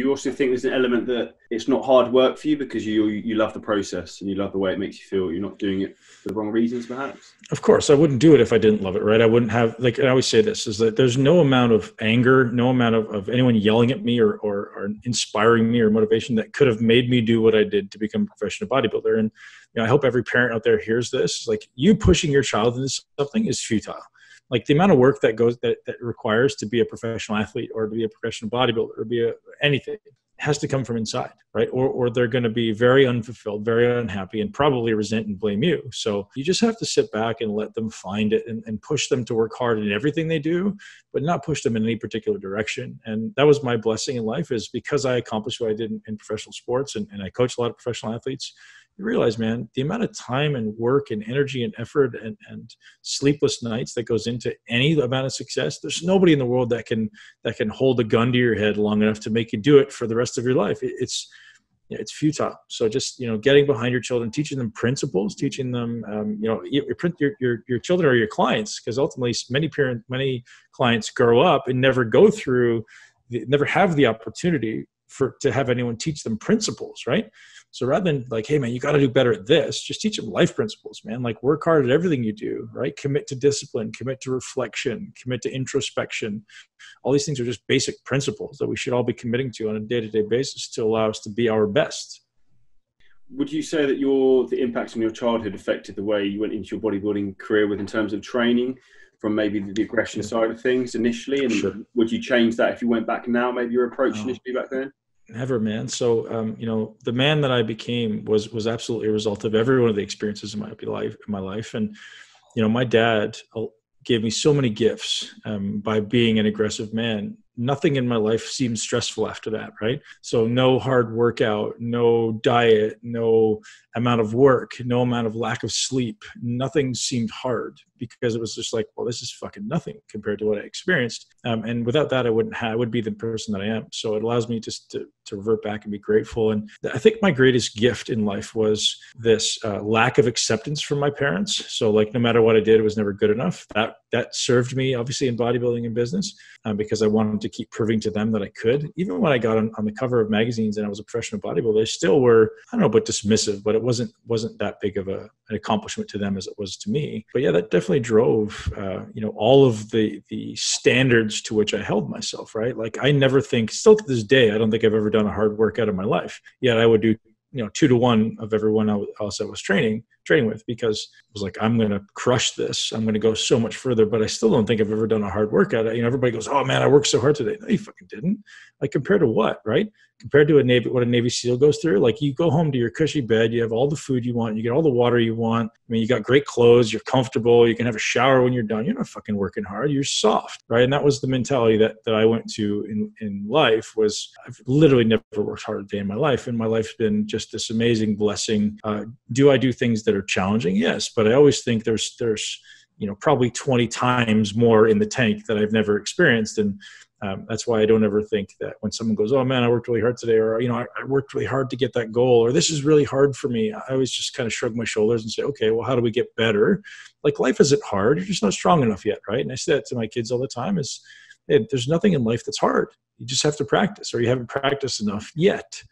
Do you also think there's an element that it's not hard work for you because you love the process and you love the way it makes you feel? You're not doing it for the wrong reasons, perhaps? Of course, I wouldn't do it if I didn't love it, right? I wouldn't have, like I always say this, is that there's no amount of anger, no amount of anyone yelling at me or inspiring me or motivation that could have made me do what I did to become a professional bodybuilder. And I hope every parent out there hears this. Like, you pushing your child into something is futile. Like, the amount of work that requires to be a professional athlete or to be a professional bodybuilder or be anything has to come from inside, right? Or they're going to be very unfulfilled, very unhappy, and probably resent and blame you. So you just have to sit back and let them find it and push them to work hard in everything they do, but not push them in any particular direction. And that was my blessing in life, is because I accomplished what I did in professional sports and I coached a lot of professional athletes. You realize, man, the amount of time and work and energy and effort and sleepless nights that goes into any amount of success, there's nobody in the world that can hold a gun to your head long enough to make you do it for the rest of your life. It's futile. So just, getting behind your children, teaching them principles, teaching them, your children are your clients, because ultimately many clients grow up and never never have the opportunity to have anyone teach them principles, right? So rather than like, hey man, you got to do better at this, just teach them life principles, man. Like, work hard at everything you do, right? Commit to discipline, commit to reflection, commit to introspection. All these things are just basic principles that we should all be committing to on a day-to-day basis to allow us to be our best. Would you say that the impact on your childhood affected the way you went into your bodybuilding career in terms of training, from maybe the aggression side of things initially? And sure. Would you change that if you went back now, maybe your approach initially back then? Never, man. So, the man that I became was absolutely a result of every one of the experiences in my life. And, my dad gave me so many gifts by being an aggressive man. Nothing in my life seemed stressful after that, right? So no hard workout, no diet, no amount of work, no amount of lack of sleep. Nothing seemed hard, because it was just like, well, this is fucking nothing compared to what I experienced. And without that, I would be the person that I am. So it allows me just to revert back and be grateful. And I think my greatest gift in life was this lack of acceptance from my parents. So like, no matter what I did, it was never good enough. That served me obviously in bodybuilding and business, because I wanted to keep proving to them that I could. Even when I got on the cover of magazines and I was a professional bodybuilder, they still were, I don't know, but dismissive, but it wasn't that big of an accomplishment to them as it was to me. But yeah, that definitely drove, all of the standards to which I held myself, right? Like, I never think, still to this day, I don't think I've ever done a hard workout in my life. Yet I would do 2 to 1 of everyone else I was training with, because it was like, I'm going to crush this. I'm going to go so much further, but I still don't think I've ever done a hard workout. Everybody goes, oh man, I worked so hard today. No, you fucking didn't. Like, compared to what, right? Compared to what a Navy SEAL goes through. Like, you go home to your cushy bed, you have all the food you want, you get all the water you want. I mean, you got great clothes, you're comfortable, you can have a shower when you're done. You're not fucking working hard, you're soft, right? And that was the mentality that I went to in life. Was I've literally never worked hard a day in my life, and my life's been just this amazing blessing. Do I do things that are challenging? Yes, but I always think there's probably 20 times more in the tank that I've never experienced. And that's why I don't ever think that when someone goes, oh man, I worked really hard today, or, I worked really hard to get that goal, or this is really hard for me. I always just kind of shrug my shoulders and say, okay, well, how do we get better? Like, life isn't hard. You're just not strong enough yet, right? And I say that to my kids all the time is, hey, there's nothing in life that's hard. You just have to practice, or you haven't practiced enough yet.